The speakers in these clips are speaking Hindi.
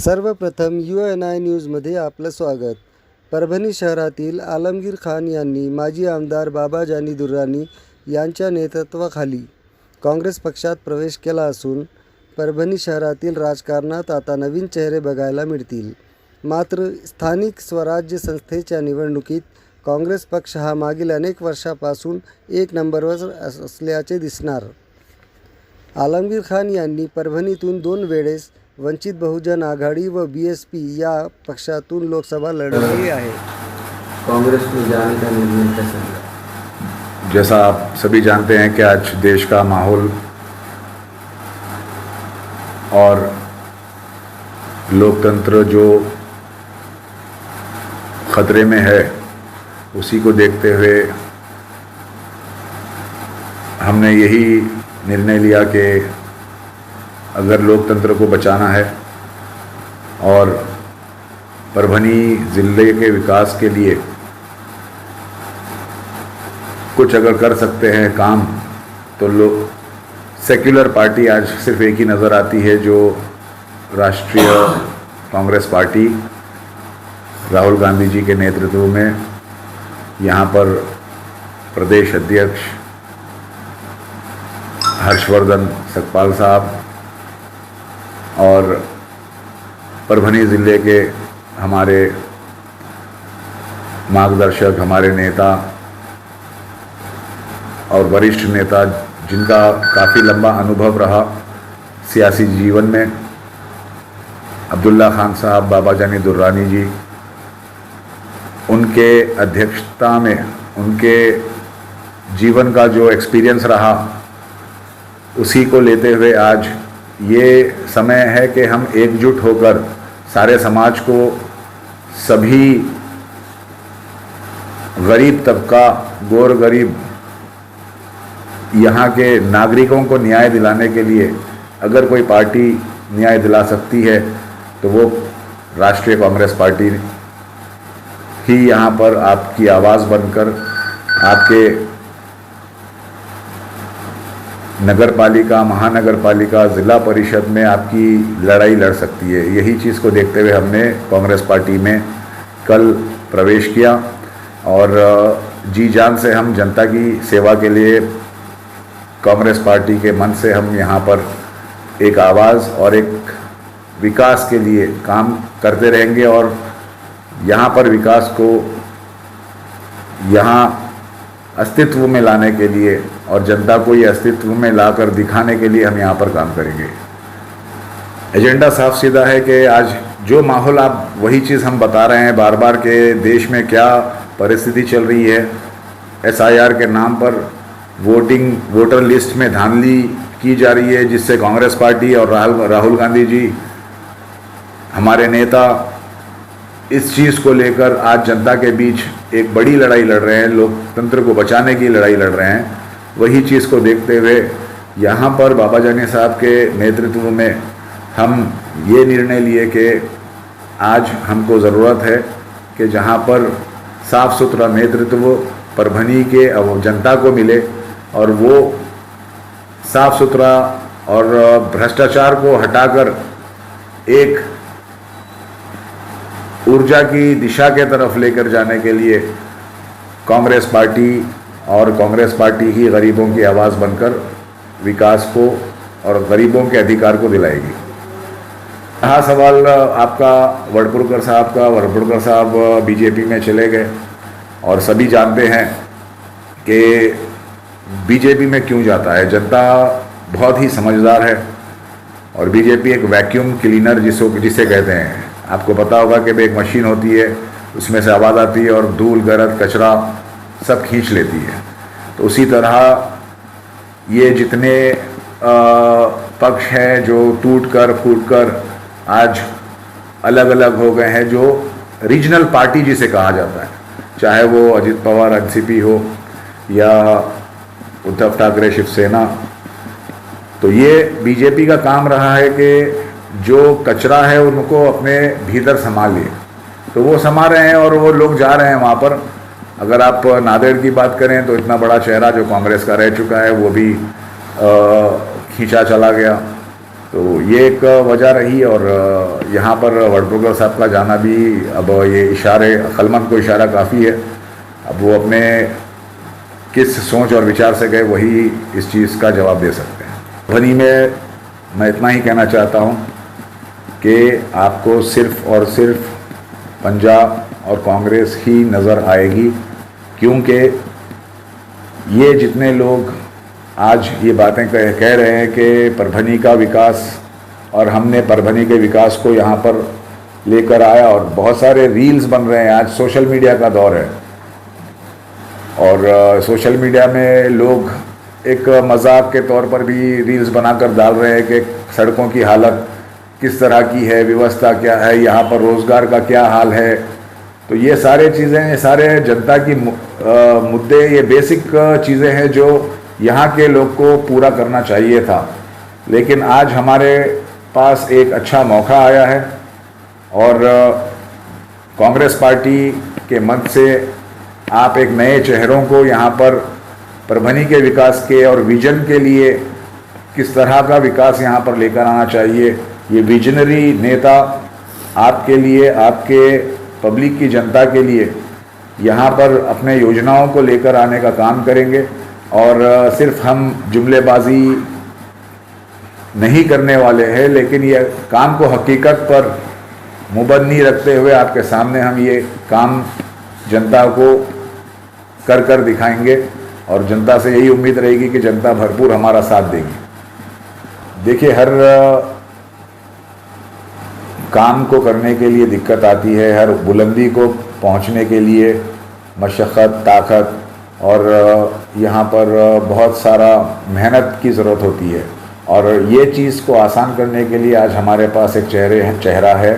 सर्वप्रथम UNI न्यूजमध्ये आपलं स्वागत. परभणी शहरातील आलमगीर खान यांनी माजी आमदार बाबा जानी दुर्रानी यांच्या नेतृत्वाखाली काँग्रेस पक्षात प्रवेश केला असून परभणी शहरातील राजकारणात आता नवीन चेहरे बघायला मिळतील. मात्र स्थानिक स्वराज्य संस्थेच्या निवडणुकीत काँग्रेस पक्ष हा मागील अनेक वर्षापासून एक नंबरवर असल्याचे दिसणार. आलमगीर खान यांनी परभणीतून 2 वेळेस वंचित बहुजन आघाड़ी व BSP या पक्षातून लोकसभा लड़ली है. कांग्रेस में जाने का निर्णय कैसा हुआ? जैसा आप सभी जानते हैं कि आज देश का माहौल और लोकतंत्र जो खतरे में है, उसी को देखते हुए हमने यही निर्णय लिया कि अगर लोकतंत्र को बचाना है और परभणी ज़िले के विकास के लिए कुछ अगर कर सकते हैं काम, तो सेक्युलर पार्टी आज सिर्फ एक ही नज़र आती है, जो राष्ट्रीय कांग्रेस पार्टी राहुल गांधी जी के नेतृत्व में यहाँ पर प्रदेश अध्यक्ष हर्षवर्धन सकपाल साहब और परभणी ज़िले के हमारे मार्गदर्शक, हमारे नेता और वरिष्ठ नेता, जिनका काफ़ी लंबा अनुभव रहा सियासी जीवन में, अब्दुल्ला खान साहब, बाबा जानी दुर्रानी जी, उनके अध्यक्षता में उनके जीवन का जो एक्सपीरियंस रहा, उसी को लेते हुए आज ये समय है कि हम एकजुट होकर सारे समाज को, सभी गरीब तबका, गोर गरीब यहाँ के नागरिकों को न्याय दिलाने के लिए अगर कोई पार्टी न्याय दिला सकती है तो वो राष्ट्रीय कांग्रेस पार्टी ही यहाँ पर आपकी आवाज़ बनकर आपके नगर पालिका, महानगर पालिका, ज़िला परिषद में आपकी लड़ाई लड़ सकती है. यही चीज़ को देखते हुए हमने कांग्रेस पार्टी में कल प्रवेश किया और जी जान से हम जनता की सेवा के लिए कांग्रेस पार्टी के मन से हम यहाँ पर एक आवाज़ और एक विकास के लिए काम करते रहेंगे और यहाँ पर विकास को यहाँ अस्तित्व में लाने के लिए और जनता को ये अस्तित्व में लाकर दिखाने के लिए हम यहाँ पर काम करेंगे. एजेंडा साफ सीधा है कि आज जो माहौल, आप वही चीज़ हम बता रहे हैं बार बार कि देश में क्या परिस्थिति चल रही है. SIR के नाम पर वोटर लिस्ट में धांधली की जा रही है, जिससे कांग्रेस पार्टी और राहुल गांधी जी, हमारे नेता, इस चीज़ को लेकर आज जनता के बीच एक बड़ी लड़ाई लड़ रहे हैं, लोकतंत्र को बचाने की लड़ाई लड़ रहे हैं. वही चीज़ को देखते हुए यहाँ पर बाबा जानी साहब के नेतृत्व में हम ये निर्णय लिए कि आज हमको ज़रूरत है कि जहाँ पर साफ़ सुथरा नेतृत्व परभणी के जनता को मिले और वो साफ़ सुथरा और भ्रष्टाचार को हटाकर एक ऊर्जा की दिशा के तरफ लेकर जाने के लिए कांग्रेस पार्टी और कांग्रेस पार्टी ही गरीबों की आवाज़ बनकर विकास को और गरीबों के अधिकार को दिलाएगी. यहाँ सवाल आपका वड़पुरकर साहब बीजेपी में चले गए और सभी जानते हैं कि बीजेपी में क्यों जाता है. जनता बहुत ही समझदार है और बीजेपी एक वैक्यूम क्लीनर जिसे कहते हैं. आपको पता होगा कि एक मशीन होती है, उसमें से आवाज़ आती है और धूल, गरद, कचरा सब खींच लेती है. तो उसी तरह ये जितने पक्ष हैं जो टूट कर फूट कर आज अलग अलग हो गए हैं, जो रीजनल पार्टी जिसे कहा जाता है, चाहे वो अजित पवार NCP हो या उद्धव ठाकरे शिवसेना, तो ये बीजेपी का काम रहा है कि जो कचरा है उनको अपने भीतर संभालिए. तो वो संभाल रहे हैं और वो लोग जा रहे हैं वहाँ पर. अगर आप नादेड़ की बात करें तो इतना बड़ा चेहरा जो कांग्रेस का रह चुका है वो भी खींचा चला गया. तो ये एक वजह रही। और यहाँ पर वडभुगर साहब का जाना भी, अब ये इशारे, अक्लमंद को इशारा काफ़ी है। अब वो अपने किस सोच और विचार से गए वही इस चीज़ का जवाब दे सकते हैं। परभनी में मैं इतना ही कहना चाहता हूँ कि आपको सिर्फ़ और सिर्फ पंजाब और कांग्रेस ही नज़र आएगी, क्योंकि ये जितने लोग आज ये बातें कह रहे हैं कि परभनी का विकास, और हमने परभनी के विकास को यहाँ पर लेकर आया, और बहुत सारे रील्स बन रहे हैं। आज सोशल मीडिया का दौर है और सोशल मीडिया में लोग एक मजाक के तौर पर भी रील्स बनाकर डाल रहे हैं कि सड़कों की हालत किस तरह की है, व्यवस्था क्या है, यहाँ पर रोज़गार का क्या हाल है। तो ये सारे चीज़ें, ये सारे जनता की मुद्दे, ये बेसिक चीज़ें हैं जो यहाँ के लोग को पूरा करना चाहिए था। लेकिन आज हमारे पास एक अच्छा मौका आया है और कांग्रेस पार्टी के मंच से आप एक नए चेहरों को यहाँ पर परभनी के विकास के और विजन के लिए किस तरह का विकास यहाँ पर लेकर आना चाहिए, ये विजनरी नेता आपके लिए, आपके पब्लिक की जनता के लिए यहाँ पर अपने योजनाओं को लेकर आने का काम करेंगे। और सिर्फ हम जुमलेबाजी नहीं करने वाले हैं, लेकिन ये काम को हकीकत पर मुबन्नी रखते हुए आपके सामने हम ये काम जनता को कर दिखाएंगे और जनता से यही उम्मीद रहेगी कि जनता भरपूर हमारा साथ देगी। देखिए, हर काम को करने के लिए दिक्कत आती है, हर बुलंदी को पहुंचने के लिए मशक्क़त, ताकत और यहाँ पर बहुत सारा मेहनत की ज़रूरत होती है। और ये चीज़ को आसान करने के लिए आज हमारे पास एक चेहरा है,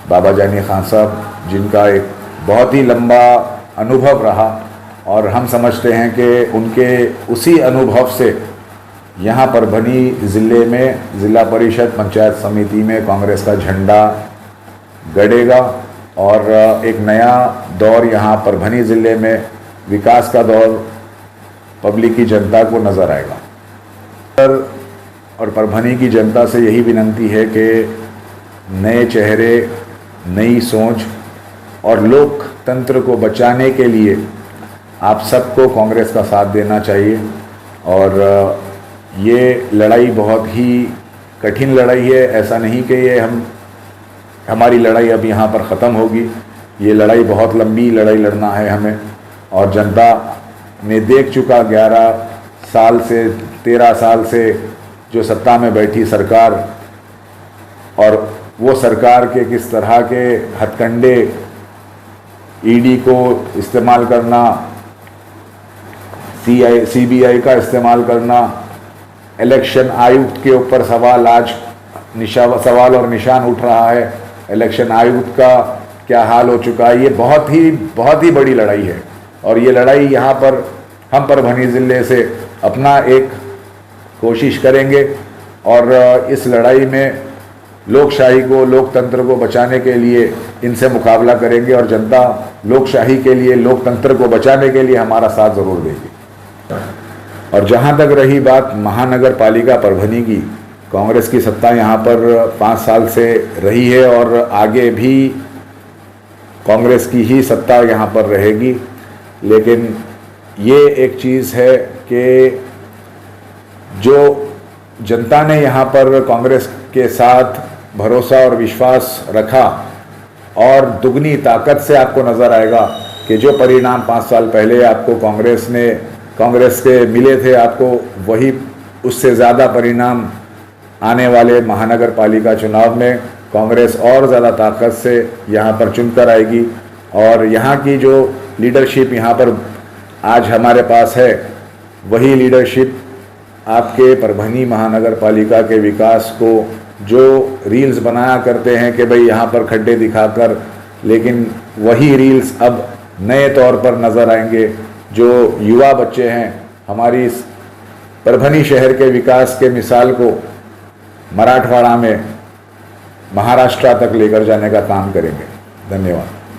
बाबा जानी खान साहब, जिनका एक बहुत ही लंबा अनुभव रहा और हम समझते हैं कि उनके उसी अनुभव से यहाँ परभनी ज़िले में ज़िला परिषद पंचायत समिति में कांग्रेस का झंडा गड़ेगा और एक नया दौर यहाँ परभनी ज़िले में विकास का दौर पब्लिक की जनता को नज़र आएगा। और परभनी की जनता से यही विनंती है कि नए चेहरे, नई सोच और लोकतंत्र को बचाने के लिए आप सबको कांग्रेस का साथ देना चाहिए। और ये लड़ाई बहुत ही कठिन लड़ाई है। ऐसा नहीं कि ये हमारी लड़ाई अब यहाँ पर ख़त्म होगी। ये लड़ाई बहुत लंबी लड़ाई लड़ना है हमें। और जनता ने देख चुका 11 साल से 13 साल से जो सत्ता में बैठी सरकार, और वो सरकार के किस तरह के हथकंडे, ईडी को इस्तेमाल करना, सीबीआई का इस्तेमाल करना, इलेक्शन आयुक्त के ऊपर सवाल और निशान उठ रहा है। इलेक्शन आयुक्त का क्या हाल हो चुका है। ये बहुत ही बड़ी लड़ाई है और ये लड़ाई यहाँ पर हम परभनी ज़िले से अपना एक कोशिश करेंगे और इस लड़ाई में लोकशाही को, लोकतंत्र को बचाने के लिए इनसे मुकाबला करेंगे और जनता लोकशाही के लिए, लोकतंत्र को बचाने के लिए हमारा साथ ज़रूर देगी। और जहाँ तक रही बात महानगर पालिका परभनी की, कांग्रेस की सत्ता यहाँ पर 5 साल से रही है और आगे भी कांग्रेस की ही सत्ता यहाँ पर रहेगी। लेकिन ये एक चीज़ है कि जो जनता ने यहाँ पर कांग्रेस के साथ भरोसा और विश्वास रखा और दुगनी ताकत से आपको नज़र आएगा कि जो परिणाम 5 साल पहले आपको कांग्रेस के मिले थे, आपको वही उससे ज़्यादा परिणाम आने वाले महानगर पालिका चुनाव में कांग्रेस और ज़्यादा ताकत से यहाँ पर चुनकर आएगी। और यहाँ की जो लीडरशिप यहाँ पर आज हमारे पास है, वही लीडरशिप आपके परभनी महानगर पालिका के विकास को, जो रील्स बनाया करते हैं कि भाई यहाँ पर खड्डे दिखाकर, लेकिन वही रील्स अब नए तौर पर नज़र आएंगे। जो युवा बच्चे हैं, हमारी इस परभनी शहर के विकास के मिसाल को मराठवाड़ा में, महाराष्ट्र तक लेकर जाने का काम करेंगे। धन्यवाद।